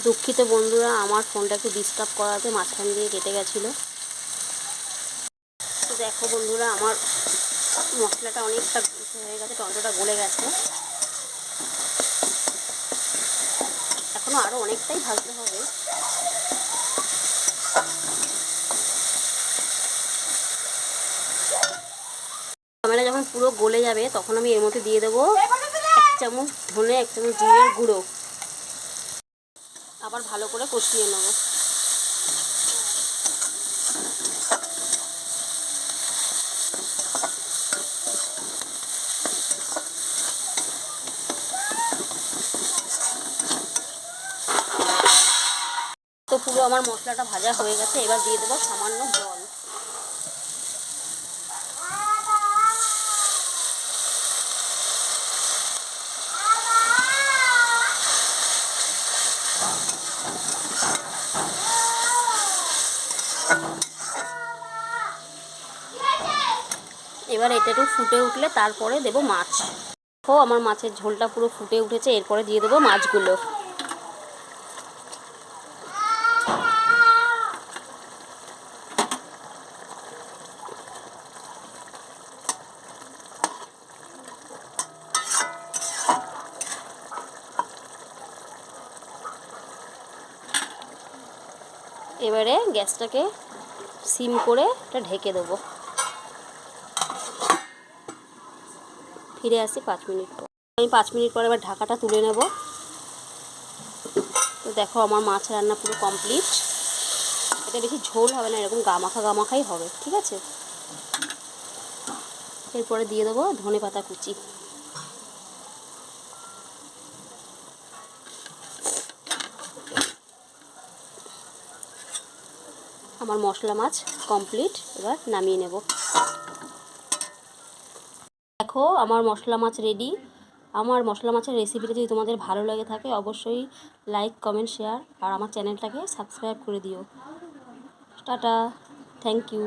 দুঃখিত বন্ধুরা, আমার ফোনটা একটু ডিস্টার্ব করাতে মাঝখান দিয়ে কেটে গেছিলো। তো দেখো বন্ধুরা, আমার মশলাটা অনেকটা হয়ে গেছে, টমেটোটা গলে গেছে। এখনও আরও অনেকটাই ভাজতে হবে। টমেটো যখন পুরো গলে যাবে তখন আমি এর মধ্যে দিয়ে দেবো 1 চামচ ধনে, 1 চামচ জিরের গুঁড়ো। আবার ভালো করে কষিয়ে নেব। তো পুরো আমার মশলাটা ভাজা হয়ে গেছে, এবার দিয়ে দেবো সামান্য জল। এবার এটা একটু ফুটে উঠলে তারপরে দেবো মাছ। দেখো আমার মাছের ঝোলটা পুরো ফুটে উঠেছে, এরপরে দিয়ে দেবো মাছগুলো। এবারে গ্যাসটাকে সিম করে এটা ঢেকে দেবো। ফিরে আসি 5 মিনিট পর। আমি 5 মিনিট পর এবার ঢাকাটা তুলে নেব। তো দেখো আমার মাছ রান্না পুরো কমপ্লিট। এটা বেশি ঝোল হবে না, এরকম গামাখাই হবে, ঠিক আছে। এরপরে দিয়ে দেবো ধনেপাতা কুচি। আমার মশলা মাছ কমপ্লিট, এবার নামিয়ে নেব। দেখো আমার মশলা মাছ রেডি। আমার মশলা মাছের রেসিপিটা যদি তোমাদের ভালো লাগে থাকে অবশ্যই লাইক, কমেন্ট, শেয়ার আর আমার চ্যানেলটাকে সাবস্ক্রাইব করে দিও। Tata, thank you.